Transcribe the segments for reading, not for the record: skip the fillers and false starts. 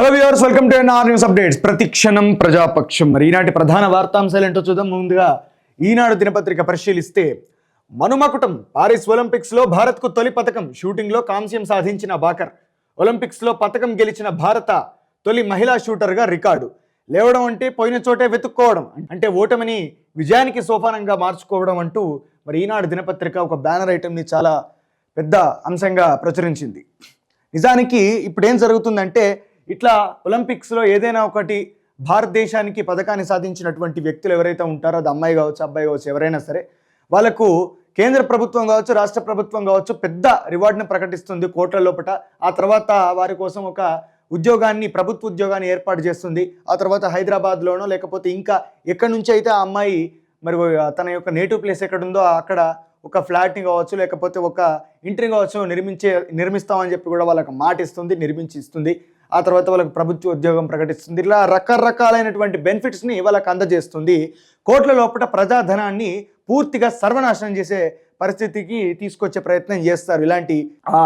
Hello viewers, welcome to NR news updates. ప్రతిక్షణం ప్రజాపక్షం. మరి ఈనాటి ప్రధాన వార్తాంశాలు ఏంటో చూద్దాం. ముందుగా ఈనాడు దినపత్రిక పరిశీలిస్తే, మనుమకుటం పారిస్ ఒలింపిక్స్ లో భారత్ కు తొలి పథకం, షూటింగ్ లో కాంస్యం సాధించిన బాకర్. ఒలింపిక్స్ లో పథకం గెలిచిన భారత తొలి మహిళా షూటర్ గా రికార్డు. లేవడం అంటే పోయిన చోటే వెతుక్కోవడం, అంటే ఓటమిని విజయానికి సోపానంగా మార్చుకోవడం అంటూ మరి ఈనాడు దినపత్రిక ఒక బ్యానర్ ఐటమ్ ని చాలా పెద్ద అంశంగా ప్రచురించింది. నిజానికి ఇప్పుడు ఏం జరుగుతుందంటే, ఇట్లా ఒలింపిక్స్లో ఏదైనా ఒకటి భారతదేశానికి పథకాన్ని సాధించినటువంటి వ్యక్తులు ఎవరైతే ఉంటారో, అది అమ్మాయి కావచ్చు, అబ్బాయి కావచ్చు, ఎవరైనా సరే, వాళ్ళకు కేంద్ర ప్రభుత్వం కావచ్చు, రాష్ట్ర ప్రభుత్వం కావచ్చు, పెద్ద రివార్డును ప్రకటిస్తుంది కోట్ల లోపల. ఆ తర్వాత వారి కోసం ఒక ఉద్యోగాన్ని, ప్రభుత్వ ఉద్యోగాన్ని ఏర్పాటు చేస్తుంది. ఆ తర్వాత హైదరాబాద్లోనో లేకపోతే ఇంకా ఎక్కడి నుంచి అయితే ఆ అమ్మాయి మరి తన యొక్క నేటివ్ ప్లేస్ ఎక్కడుందో అక్కడ ఒక ఫ్లాట్ని కావచ్చు, లేకపోతే ఒక ఇంటిని కావచ్చు నిర్మిస్తామని చెప్పి కూడా వాళ్ళకి మాట ఇస్తుంది, నిర్మించి ఇస్తుంది. ఆ తర్వాత వాళ్ళకి ప్రభుత్వ ఉద్యోగం ప్రకటిస్తుంది. ఇలా రకరకాలైనటువంటి బెనిఫిట్స్ని వాళ్ళకి అందజేస్తుంది. కోట్ల లోపల ప్రజాధనాన్ని పూర్తిగా సర్వనాశనం చేసే పరిస్థితికి తీసుకొచ్చే ప్రయత్నం చేస్తారు ఇలాంటి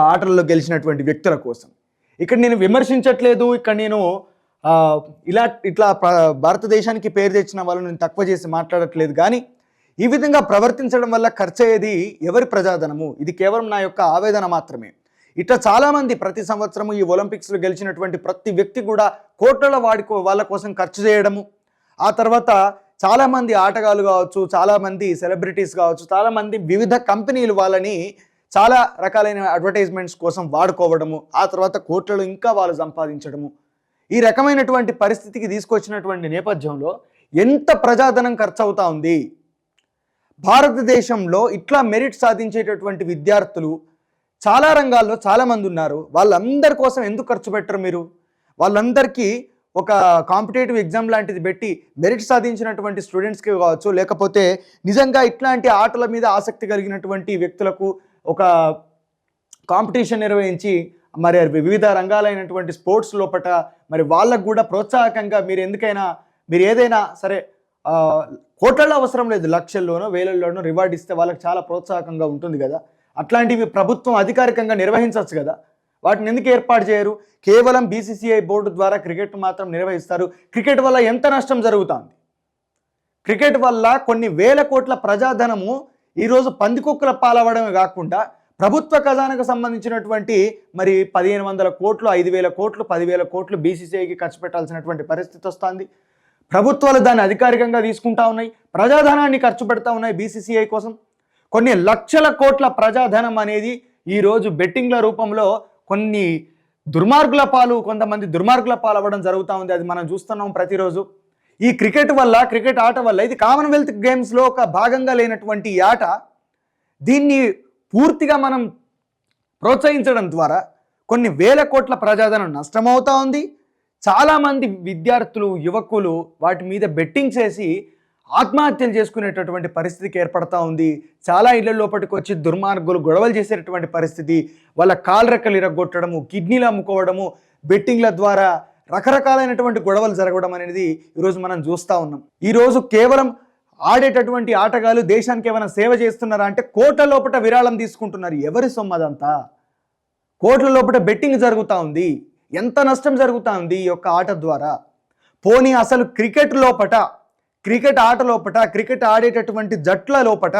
ఆటల్లో గెలిచినటువంటి వ్యక్తుల కోసం. ఇక్కడ నేను విమర్శించట్లేదు, ఇక్కడ నేను ఇట్లా భారతదేశానికి పేరు తెచ్చిన వాళ్ళని నేను తక్కువ చేసి మాట్లాడట్లేదు. కానీ ఈ విధంగా ప్రవర్తించడం వల్ల ఖర్చు అయ్యేది ఎవరి ప్రజాధనము? ఇది కేవలం నా యొక్క ఆవేదన మాత్రమే. ఇట్లా చాలామంది ప్రతి సంవత్సరము ఈ ఒలింపిక్స్లో గెలిచినటువంటి ప్రతి వ్యక్తి కూడా కోట్ల వాళ్ళ కోసం ఖర్చు చేయడము, ఆ తర్వాత చాలామంది ఆటగాళ్ళు కావచ్చు, చాలామంది సెలబ్రిటీస్ కావచ్చు, చాలామంది వివిధ కంపెనీలు వాళ్ళని చాలా రకాలైన అడ్వర్టైజ్మెంట్స్ కోసం వాడుకోవడము, ఆ తర్వాత కోట్లలో ఇంకా వాళ్ళు సంపాదించడము, ఈ రకమైనటువంటి పరిస్థితికి తీసుకొచ్చినటువంటి నేపథ్యంలో ఎంత ప్రజాధనం ఖర్చు అవుతా ఉంది. భారతదేశంలో ఇట్లా మెరిట్ సాధించేటటువంటి విద్యార్థులు చాలా రంగాల్లో చాలామంది ఉన్నారు. వాళ్ళందరి కోసం ఎందుకు ఖర్చు పెట్టరు మీరు? వాళ్ళందరికీ ఒక కాంపిటేటివ్ ఎగ్జామ్ లాంటిది పెట్టి మెరిట్ సాధించినటువంటి స్టూడెంట్స్కి కావచ్చు, లేకపోతే నిజంగా ఇట్లాంటి ఆటల మీద ఆసక్తి కలిగినటువంటి వ్యక్తులకు ఒక కాంపిటీషన్ నిర్వహించి మరి వివిధ రంగాలైనటువంటి స్పోర్ట్స్ లోపల మరి వాళ్ళకు కూడా ప్రోత్సాహకంగా మీరు ఏదైనా సరే కోట్లలో అవసరం లేదు, లక్షల్లోనో వేలల్లోనో రివార్డ్ ఇస్తే వాళ్ళకి చాలా ప్రోత్సాహకంగా ఉంటుంది కదా. అట్లాంటివి ప్రభుత్వం అధికారికంగా నిర్వహించవచ్చు కదా. వాటిని ఎందుకు ఏర్పాటు చేయరు? కేవలం బీసీసీఐ బోర్డు ద్వారా క్రికెట్ మాత్రం నిర్వహిస్తారు. క్రికెట్ వల్ల ఎంత నష్టం జరుగుతుంది? క్రికెట్ వల్ల కొన్ని వేల కోట్ల ప్రజాధనము ఈరోజు పందికొక్కుల పాలవడమే కాకుండా ప్రభుత్వ ఖజానాకు సంబంధించినటువంటి మరి 1500 కోట్లు, 5000 కోట్లు, 10,000 కోట్లు బీసీసీఐకి ఖర్చు పెట్టాల్సినటువంటి పరిస్థితి వస్తుంది. ప్రభుత్వాలు దాన్ని అధికారికంగా తీసుకుంటా ఉన్నాయి, ప్రజాధనాన్ని ఖర్చు పెడతా ఉన్నాయి బీసీసీఐ కోసం. కొన్ని లక్షల కోట్ల ప్రజాధనం అనేది ఈరోజు బెట్టింగ్ల రూపంలో కొంతమంది దుర్మార్గుల పాలు అవ్వడం జరుగుతూ ఉంది. అది మనం చూస్తున్నాం ప్రతిరోజు. ఈ క్రికెట్ ఆట వల్ల ఇది కామన్వెల్త్ గేమ్స్లో ఒక భాగంగా లేనటువంటి ఈ ఆట, దీన్ని పూర్తిగా మనం ప్రోత్సహించడం ద్వారా కొన్ని వేల కోట్ల ప్రజాధనం నష్టమవుతా ఉంది. చాలామంది విద్యార్థులు, యువకులు వాటి మీద బెట్టింగ్ చేసి ఆత్మహత్యలు చేసుకునేటటువంటి పరిస్థితికి ఏర్పడతా ఉంది. చాలా ఇళ్ల లోపలికి వచ్చి దుర్మార్గులు గొడవలు చేసేటటువంటి పరిస్థితి, వాళ్ళ కాళ్ళరెక్కలు ఇరగొట్టడము, కిడ్నీలు అమ్ముకోవడము, బెట్టింగ్ల ద్వారా రకరకాలైనటువంటి గొడవలు జరగడం అనేది ఈరోజు మనం చూస్తూ ఉన్నాం. ఈరోజు కేవలం ఆడేటటువంటి ఆటగాళ్ళు దేశానికి ఏమైనా సేవ చేస్తున్నారా అంటే కోట్ల లోపల విరాళం తీసుకుంటున్నారు. ఎవరి సొమ్ము అదంతా? కోట్ల లోపల బెట్టింగ్ జరుగుతూ ఉంది. ఎంత నష్టం జరుగుతూ ఉంది ఈ యొక్క ఆట ద్వారా? పోనీ అసలు క్రికెట్ ఆట లోపట, క్రికెట్ ఆడేటటువంటి జట్ల లోపట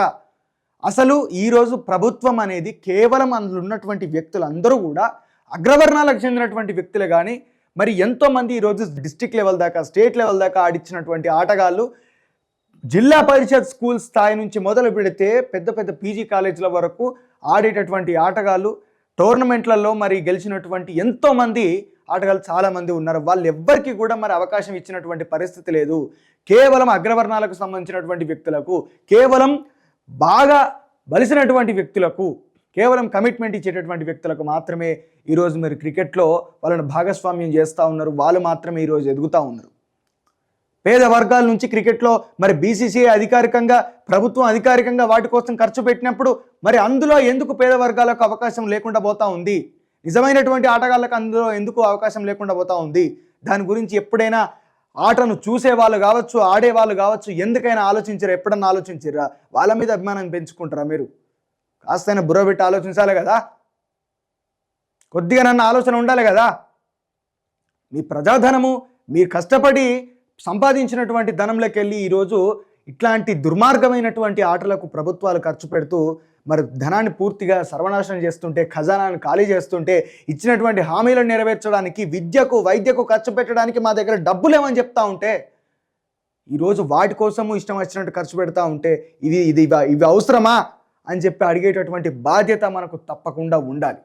అసలు ఈరోజు ప్రభుత్వం అనేది కేవలం అందులో ఉన్నటువంటి వ్యక్తులందరూ కూడా అగ్రవర్ణాలకు చెందినటువంటి వ్యక్తులే. కానీ మరి ఎంతోమంది ఈరోజు డిస్ట్రిక్ట్ లెవెల్ దాకా, స్టేట్ లెవెల్ దాకా ఆడిచ్చినటువంటి ఆటగాళ్ళు, జిల్లా పరిషత్ స్కూల్ స్థాయి నుంచి మొదలు పెడితే పెద్ద పెద్ద పీజీ కాలేజీల వరకు ఆడేటటువంటి ఆటగాళ్ళు, టోర్నమెంట్లలో మరి గెలిచినటువంటి ఎంతోమంది ఆటగాళ్ళు చాలామంది ఉన్నారు. వాళ్ళు ఎవ్వరికి కూడా మరి అవకాశం ఇచ్చినటువంటి పరిస్థితి లేదు. కేవలం అగ్రవర్ణాలకు సంబంధించినటువంటి వ్యక్తులకు, కేవలం బాగా బలిసినటువంటి వ్యక్తులకు, కేవలం కమిట్మెంట్ ఇచ్చేటటువంటి వ్యక్తులకు మాత్రమే ఈరోజు మరి క్రికెట్లో వాళ్ళని భాగస్వామ్యం చేస్తూ ఉన్నారు. వాళ్ళు మాత్రమే ఈరోజు ఎదుగుతూ ఉన్నారు. పేద వర్గాల నుంచి క్రికెట్లో మరి బీసీసీఐ అధికారికంగా, ప్రభుత్వం అధికారికంగా వాటి కోసం ఖర్చు పెట్టినప్పుడు మరి అందులో ఎందుకు పేద వర్గాలకు అవకాశం లేకుండా పోతా ఉంది? నిజమైనటువంటి ఆటగాళ్ళకు అందులో ఎందుకు అవకాశం లేకుండా పోతా ఉంది? దాని గురించి ఎప్పుడైనా ఆటను చూసేవాళ్ళు కావచ్చు, ఆడేవాళ్ళు కావచ్చు, ఎందుకైనా ఆలోచించారా? ఎప్పుడన్నా ఆలోచించారా? వాళ్ళ మీద అభిమానం పెంచుకుంటారా మీరు? కాస్తైనా బుర్ర పెట్టి ఆలోచించాలి కదా, కొద్దిగా నన్ను ఆలోచన ఉండాలి కదా. మీ ప్రజాధనము మీరు కష్టపడి సంపాదించినటువంటి ధనంలోకి వెళ్ళి ఈరోజు ఇట్లాంటి దుర్మార్గమైనటువంటి ఆటలకు ప్రభుత్వాలు ఖర్చు పెడుతూ మరి ధనాన్ని పూర్తిగా సర్వనాశనం చేస్తుంటే, ఖజానాను ఖాళీ చేస్తుంటే, ఇచ్చినటువంటి హామీలను నెరవేర్చడానికి, విద్యకు వైద్యకు ఖర్చు పెట్టడానికి మా దగ్గర డబ్బు లేవని చెప్తా ఉంటే, ఈరోజు వాటి కోసము ఇష్టం వచ్చినట్టు ఖర్చు పెడతా ఉంటే ఇవి అవసరమా అని చెప్పి అడిగేటటువంటి బాధ్యత మనకు తప్పకుండా ఉండాలి.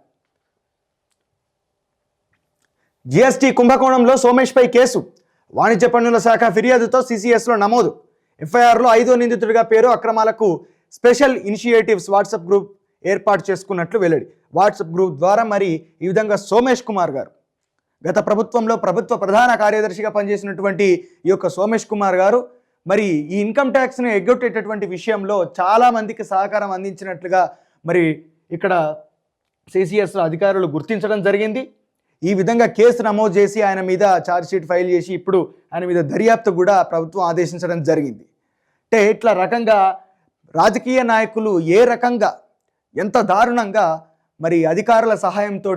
జిఎస్టీ కుంభకోణంలో సోమేష్పై కేసు, వాణిజ్య పన్నుల శాఖ ఫిర్యాదుతో సిసిఎస్లో నమోదు. ఎఫ్ఐఆర్లో 5వ నిందితుడిగా పేరు. అక్రమాలకు స్పెషల్ ఇనిషియేటివ్స్ వాట్సాప్ గ్రూప్ ఏర్పాటు చేసుకున్నట్లు వెల్లడి. వాట్సాప్ గ్రూప్ ద్వారా మరి ఈ విధంగా సోమేష్ కుమార్ గారు గత ప్రభుత్వంలో ప్రభుత్వ ప్రధాన కార్యదర్శిగా పనిచేసినటువంటి ఈ యొక్క సోమేష్ కుమార్ గారు మరి ఈ ఇన్కమ్ ట్యాక్స్ని ఎగ్గొట్టేటటువంటి విషయంలో చాలామందికి సహకారం అందించినట్లుగా మరి ఇక్కడ సిసిఎస్లో అధికారులు గుర్తించడం జరిగింది. ఈ విధంగా కేసు నమోదు చేసి ఆయన మీద ఛార్జ్షీట్ ఫైల్ చేసి ఇప్పుడు ఆయన మీద దర్యాప్తు కూడా ప్రభుత్వం ఆదేశించడం జరిగింది. అంటే ఇట్లా రకంగా రాజకీయ నాయకులు ఏ రకంగా ఎంత దారుణంగా మరి అధికారుల సహాయంతో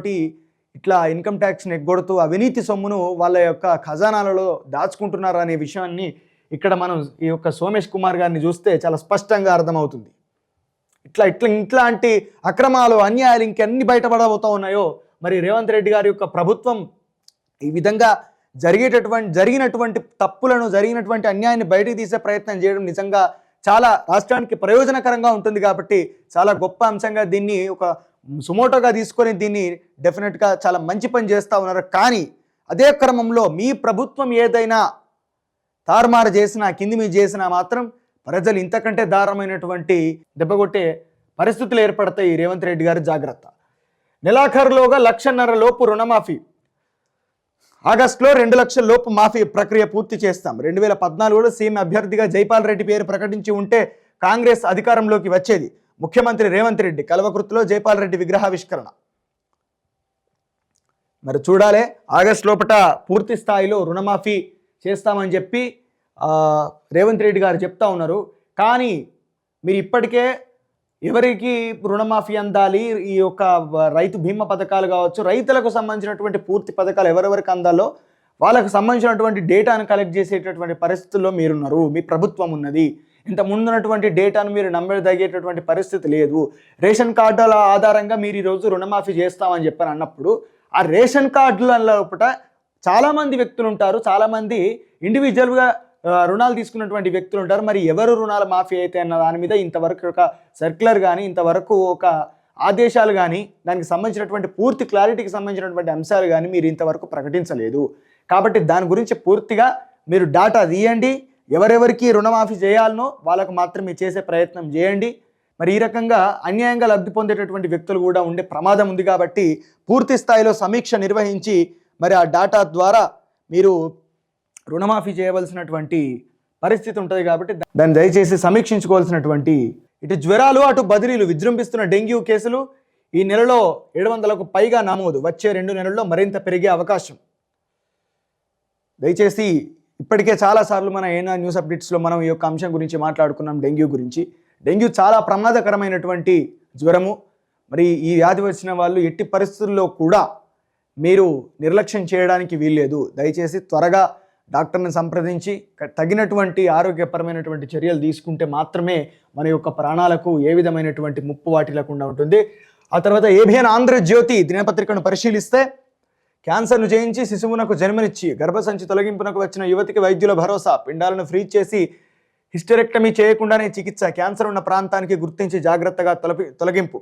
ఇట్లా ఇన్కమ్ ట్యాక్స్ని ఎగ్గొడుతూ అవినీతి సొమ్మును వాళ్ళ యొక్క ఖజానాలలో దాచుకుంటున్నారు అనే విషయాన్ని ఇక్కడ మనం ఈ యొక్క సోమేష్ కుమార్ గారిని చూస్తే చాలా స్పష్టంగా అర్థమవుతుంది. ఇట్లాంటి అక్రమాలు, అన్యాయాలు ఇంకెన్ని బయటపడబోతూ ఉన్నాయో మరి రేవంత్ రెడ్డి గారి యొక్క ప్రభుత్వం ఈ విధంగా జరిగినటువంటి తప్పులను, జరిగినటువంటి అన్యాయాన్ని బయటికి తీసే ప్రయత్నం చేయడం నిజంగా చాలా రాష్ట్రానికి ప్రయోజనకరంగా ఉంటుంది. కాబట్టి చాలా గొప్ప అంశంగా దీన్ని ఒక సుమోటోగా తీసుకొని దీన్ని డెఫినెట్గా చాలా మంచి పని చేస్తూ ఉన్నారు. కానీ అదే క్రమంలో మీ ప్రభుత్వం ఏదైనా తారుమారు చేసినా, కింది మీద చేసినా మాత్రం ప్రజలు ఇంతకంటే దారుణమైనటువంటి దెబ్బకొట్టే పరిస్థితులు ఏర్పడతాయి. రేవంత్ రెడ్డి గారు జాగ్రత్త. నెలాఖరులోగా 1,50,000 లోపు రుణమాఫీ, ఆగస్టులో 2 లక్షల లోపు మాఫీ ప్రక్రియ పూర్తి చేస్తాం. 2014లో సీఎం అభ్యర్థిగా జైపాల్ రెడ్డి పేరు ప్రకటించి ఉంటే కాంగ్రెస్ అధికారంలోకి వచ్చేది. ముఖ్యమంత్రి రేవంత్ రెడ్డి కల్వకుర్తిలో జైపాల్ రెడ్డి విగ్రహావిష్కరణ. మరి చూడాలి, ఆగస్టు లోపల పూర్తి స్థాయిలో రుణమాఫీ చేస్తామని చెప్పి రేవంత్ రెడ్డి గారు చెప్తా ఉన్నారు. కానీ మీరు ఇప్పటికే ఎవరికి రుణమాఫీ అందాలి, ఈ యొక్క రైతు బీమా పథకాలు కావచ్చు, రైతులకు సంబంధించినటువంటి పూర్తి పథకాలు ఎవరెవరికి అందాలో వాళ్ళకు సంబంధించినటువంటి డేటాను కలెక్ట్ చేసేటటువంటి పరిస్థితుల్లో మీరున్నారు, మీ ప్రభుత్వం ఉన్నది. ఇంత ముందున్నటువంటి డేటాను మీరు నమ్మదగేటటువంటి పరిస్థితి లేదు. రేషన్ కార్డుల ఆధారంగా మీరు ఈరోజు రుణమాఫీ చేస్తామని చెప్పని అన్నప్పుడు ఆ రేషన్ కార్డుల లోపల చాలామంది వ్యక్తులు ఉంటారు, చాలామంది ఇండివిజువల్గా రుణాలు తీసుకున్నటువంటి వ్యక్తులు ఉంటారు. మరి ఎవరు రుణాల మాఫీ అయితే అన్న దాని మీద ఇంతవరకు ఒక సర్క్యులర్ కానీ, ఇంతవరకు ఒక ఆదేశాలు కానీ, దానికి సంబంధించినటువంటి పూర్తి క్లారిటీకి సంబంధించినటువంటి అంశాలు కానీ మీరు ఇంతవరకు ప్రకటించలేదు. కాబట్టి దాని గురించి పూర్తిగా మీరు డాటా తీయండి. ఎవరెవరికి రుణమాఫీ చేయాలనో వాళ్ళకు మాత్రమే చేసే ప్రయత్నం చేయండి. మరి ఈ రకంగా అన్యాయంగా లబ్ధి పొందేటటువంటి వ్యక్తులు కూడా ఉండే ప్రమాదం ఉంది. కాబట్టి పూర్తి స్థాయిలో సమీక్ష నిర్వహించి మరి ఆ డాటా ద్వారా మీరు రుణమాఫీ చేయవలసినటువంటి పరిస్థితి ఉంటుంది. కాబట్టి దాన్ని దయచేసి సమీక్షించుకోవాల్సినటువంటి ఇటు జ్వరాలు, అటు బదిలీలు, విజృంభిస్తున్న డెంగ్యూ కేసులు ఈ నెలలో 700కు పైగా నమోదు. వచ్చే 2 నెలల్లో మరింత పెరిగే అవకాశం. దయచేసి ఇప్పటికే చాలాసార్లు మన ఏనా న్యూస్ అప్డేట్స్లో మనం ఈ యొక్క అంశం గురించి మాట్లాడుకున్నాం, డెంగ్యూ గురించి. డెంగ్యూ చాలా ప్రమాదకరమైనటువంటి జ్వరము. మరి ఈ వ్యాధి వచ్చిన వాళ్ళు ఎట్టి పరిస్థితుల్లో కూడా మీరు నిర్లక్ష్యం చేయడానికి వీల్లేదు. దయచేసి త్వరగా డాక్టర్ని సంప్రదించి తగినటువంటి ఆరోగ్యపరమైనటువంటి చర్యలు తీసుకుంటే మాత్రమే మన యొక్క ప్రాణాలకు ఏ విధమైనటువంటి ముప్పు వాటిల్లకుండా ఉంటుంది. ఆ తర్వాత ఏబిఎన్ ఆంధ్రజ్యోతి దినపత్రికను పరిశీలిస్తే క్యాన్సర్ను జయించి శిశువునకు జన్మనిచ్చి గర్భసంచి తొలగింపునకు వచ్చిన యువతికి వైద్యుల భరోసా. పిండాలను ఫ్రీజ్ చేసి హిస్టెరెక్టమీ చేయకుండానే చికిత్స. క్యాన్సర్ ఉన్న ప్రాంతానికి గుర్తించి జాగ్రత్తగా తొలగింపు.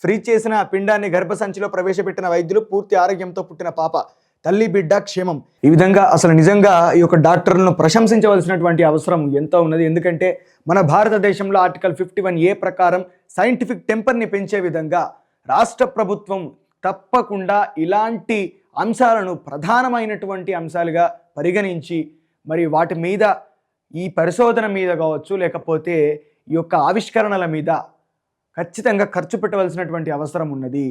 ఫ్రీజ్ చేసిన పిండాన్ని గర్భసంచిలో ప్రవేశపెట్టిన వైద్యులు. పూర్తి ఆరోగ్యంతో పుట్టిన పాప, తల్లి బిడ్డ క్షేమం. ఈ విధంగా అసలు నిజంగా ఈ యొక్క డాక్టర్లను ప్రశంసించవలసినటువంటి అవసరం ఎంతో ఉన్నది. ఎందుకంటే మన భారతదేశంలో ఆర్టికల్ 51A ప్రకారం సైంటిఫిక్ టెంపర్ని పెంచే విధంగా రాష్ట్ర ప్రభుత్వం తప్పకుండా ఇలాంటి అంశాలను ప్రధానమైనటువంటి అంశాలుగా పరిగణించి మరి వాటి మీద, ఈ పరిశోధన మీద కావచ్చు, లేకపోతే ఈ యొక్క ఆవిష్కరణల మీద ఖచ్చితంగా ఖర్చు పెట్టవలసినటువంటి అవసరం ఉన్నది.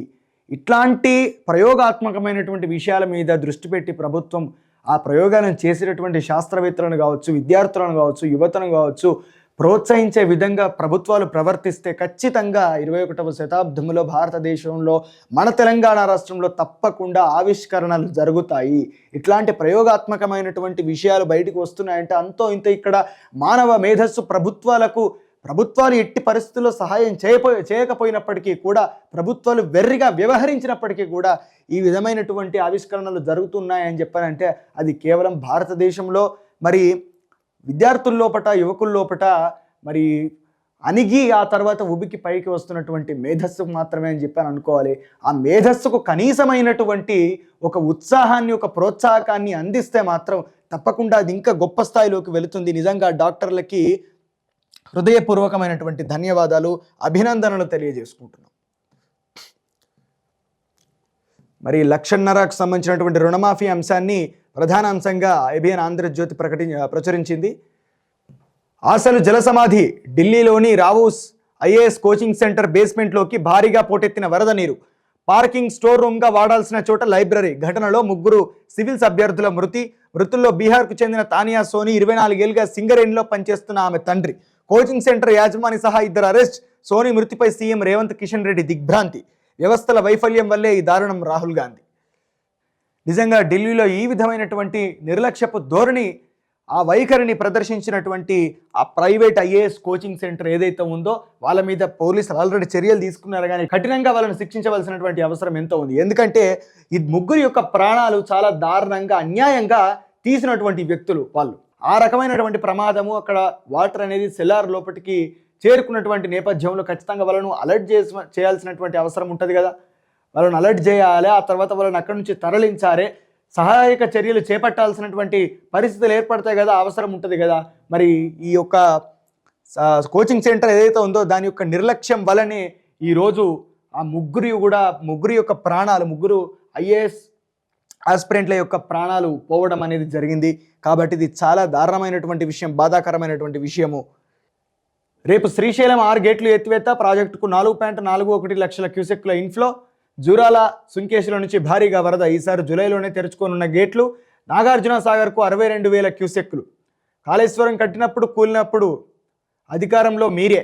ఇట్లాంటి ప్రయోగాత్మకమైనటువంటి విషయాల మీద దృష్టి పెట్టి ప్రభుత్వం ఆ ప్రయోగాలను చేసేటటువంటి శాస్త్రవేత్తలను కావచ్చు, విద్యార్థులను కావచ్చు, యువతను కావచ్చు, ప్రోత్సహించే విధంగా ప్రభుత్వాలు ప్రవర్తిస్తే ఖచ్చితంగా 21వ శతాబ్దంలో భారతదేశంలో మన తెలంగాణ రాష్ట్రంలో తప్పకుండా ఆవిష్కరణలు జరుగుతాయి. ఇట్లాంటి ప్రయోగాత్మకమైనటువంటి విషయాలు బయటకు వస్తున్నాయంటే అంతో ఇంత ఇక్కడ మానవ మేధస్సు ప్రభుత్వాలు ఎట్టి పరిస్థితుల్లో సహాయం చేయకపోయినప్పటికీ కూడా, ప్రభుత్వాలు వెర్రిగా వ్యవహరించినప్పటికీ కూడా ఈ విధమైనటువంటి ఆవిష్కరణలు జరుగుతున్నాయని చెప్పారంటే అది కేవలం భారతదేశంలో మరి విద్యార్థుల లోపట, యువకుల లోపట మరి అణిగి ఆ తర్వాత ఉబికి పైకి వస్తున్నటువంటి మేధస్సుకు మాత్రమే అని చెప్పాను అనుకోవాలి. ఆ మేధస్సుకు కనీసమైనటువంటి ఒక ఉత్సాహాన్ని, ఒక ప్రోత్సాహకాన్ని అందిస్తే మాత్రం తప్పకుండా అది ఇంకా గొప్ప స్థాయిలోకి వెళుతుంది. నిజంగా డాక్టర్లకి హృదయపూర్వకమైనటువంటి ధన్యవాదాలు, అభినందనలు తెలియజేసుకుంటున్నాం. మరి 1,50,000కు సంబంధించినటువంటి రుణమాఫీ అంశాన్ని ప్రధాన అంశంగా ఏబిఎన్ ఆంధ్రజ్యోతి ప్రచురించింది. ఆశలు జలసమాధి, ఢిల్లీలోని రావూస్ ఐఏఎస్ కోచింగ్ సెంటర్ బేస్మెంట్లోకి భారీగా పోటెత్తిన వరద నీరు, పార్కింగ్ స్టోర్ రూమ్గా వాడాల్సిన చోట లైబ్రరీ. ఘటనలో 3 సివిల్స్ అభ్యర్థుల మృతుల్లో బీహార్కు చెందిన తానియా సోని 24 ఏళ్లుగా సింగరేణిలో పనిచేస్తున్న ఆమె తండ్రి, కోచింగ్ సెంటర్ యాజమాని సహా 2 అరెస్ట్. సోని మృతిపై సీఎం రేవంత్ కిషన్ రెడ్డి దిగ్భ్రాంతి, వ్యవస్థల వైఫల్యం వల్లే ఈ దారుణం. రాహుల్ గాంధీ నిజంగా ఢిల్లీలో ఈ విధమైనటువంటి నిర్లక్ష్యపు ధోరణి, ఆ వైఖరిని ప్రదర్శించినటువంటి ఆ ప్రైవేట్ ఐఏఎస్ కోచింగ్ సెంటర్ ఏదైతే ఉందో వాళ్ళ మీద పోలీసులు ఆల్రెడీ చర్యలు తీసుకున్నారు, కానీ కఠినంగా వాళ్ళని శిక్షించవలసినటువంటి అవసరం ఎంతో ఉంది. ఎందుకంటే ఈ 3 యొక్క ప్రాణాలు చాలా దారుణంగా, అన్యాయంగా తీసినటువంటి వ్యక్తులు వాళ్ళు. ఆ రకమైనటువంటి ప్రమాదము, అక్కడ వాటర్ అనేది సెల్లార్ లోపలికి చేరుకున్నటువంటి నేపథ్యంలో ఖచ్చితంగా వాళ్ళను అలర్ట్ చేయాల్సినటువంటి అవసరం ఉంటుంది కదా. వాళ్ళని అలర్ట్ చేయాలి, ఆ తర్వాత వాళ్ళని అక్కడి నుంచి తరలించాలి, సహాయక చర్యలు చేపట్టాల్సినటువంటి పరిస్థితులు ఏర్పడతాయి కదా, అవసరం ఉంటుంది కదా. మరి ఈ యొక్క కోచింగ్ సెంటర్ ఏదైతే ఉందో దాని యొక్క నిర్లక్ష్యం వల్లనే ఈరోజు ఆ ముగ్గురు యొక్క ప్రాణాలు, 3 ఐఏఎస్ ఆస్పిరెంట్ల యొక్క ప్రాణాలు పోవడం అనేది జరిగింది. కాబట్టి ఇది చాలా దారుణమైనటువంటి విషయం, బాధాకరమైనటువంటి విషయము. రేపు శ్రీశైలం 6 గేట్లు ఎత్తివేత, ప్రాజెక్టుకు 4.41 లక్షల క్యూసెక్ల ఇన్ఫ్లో. జూరాల సుంకేశ్లో నుంచి భారీగా వరద, ఈసారి జూలైలోనే తెరుచుకోనున్న గేట్లు. నాగార్జున సాగర్కు 62,000 క్యూసెక్లు. కాళేశ్వరం కట్టినప్పుడు కూలినప్పుడు అధికారంలో మీరే,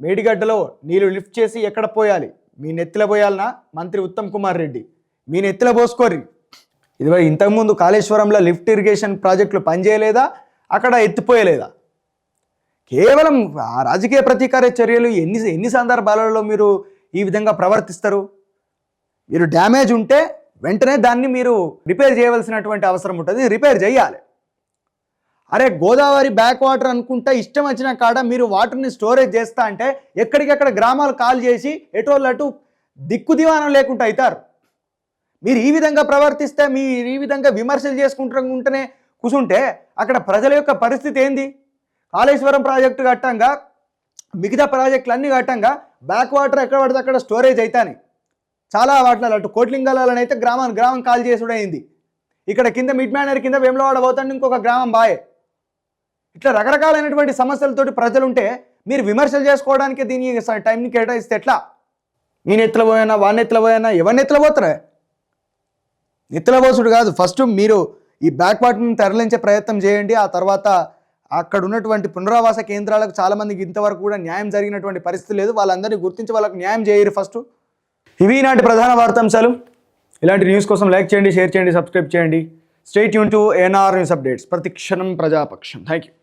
మేడిగడ్డలో నీళ్లు లిఫ్ట్ చేసి ఎక్కడ పోయాలి, మీ నెత్తిల పోయాలనా మంత్రి ఉత్తమ్ కుమార్ రెడ్డి, మీ నెత్తిల పోసుకోరి. ఇది ఇంతకుముందు కాళేశ్వరంలో లిఫ్ట్ ఇరిగేషన్ ప్రాజెక్టులు పనిచేయలేదా, అక్కడ ఎత్తిపోయలేదా? కేవలం రాజకీయ ప్రతీకార చర్యలు ఎన్ని సందర్భాలలో మీరు ఈ విధంగా ప్రవర్తిస్తారు? మీరు డ్యామేజ్ ఉంటే వెంటనే దాన్ని మీరు రిపేర్ చేయవలసినటువంటి అవసరం ఉంటుంది, రిపేర్ చేయాలి. అరే గోదావరి బ్యాక్ వాటర్ అనుకుంటా ఇష్టం వచ్చిన కాడ మీరు వాటర్ని స్టోరేజ్ చేస్తా అంటే ఎక్కడికెక్కడ గ్రామాలు కాల్ చేసి ఎటోళ్ళటు దిక్కు దివానం లేకుండా అవుతారు. మీరు ఈ విధంగా ప్రవర్తిస్తే, మీరు ఈ విధంగా విమర్శలు చేసుకుంటుంటేనే కూర్చుంటే అక్కడ ప్రజల యొక్క పరిస్థితి ఏంది? కాళేశ్వరం ప్రాజెక్టు కట్టంగా, మిగతా ప్రాజెక్టులు అన్నీ కట్టంగా బ్యాక్ వాటర్ ఎక్కడ పడితే అక్కడ స్టోరేజ్ అవుతాయి. చాలా వాటిలో అటు కోట్లింగాలని అయితే గ్రామం కాల్ చేసుడు అయింది. ఇక్కడ కింద మిడ్ మ్యానర్ కింద వేములవాడ పోతాండి, ఇంకొక గ్రామం బాయే. ఇట్లా రకరకాలైనటువంటి సమస్యలతోటి ప్రజలుంటే మీరు విమర్శలు చేసుకోవడానికి దీని టైంని కేటాయిస్తే ఎట్లా? నేను ఎత్తుల పోయినా, వాడిని ఎత్తుల పోయినా, ఎవరిని ఎత్తుల పోతారా? ఎత్తుల పోసుడు కాదు, ఫస్ట్ మీరు ఈ బ్యాక్ వాటర్ని తరలించే ప్రయత్నం చేయండి. ఆ తర్వాత అక్కడ ఉన్నటువంటి పునరావాస కేంద్రాలకు చాలామందికి ఇంతవరకు కూడా న్యాయం జరిగినటువంటి పరిస్థితి లేదు. వాళ్ళందరినీ గుర్తించి వాళ్ళకు న్యాయం చేయరు ఫస్ట్. ఇవి ఈనాటి ప్రధాన వార్తాంశాలు. ఇలాంటి న్యూస్ కోసం లైక్ చేయండి, షేర్ చేయండి, సబ్స్క్రైబ్ చేయండి. Stay tune to ANR news updates, ప్రతిక్షణం ప్రజాపక్షం. Thank you.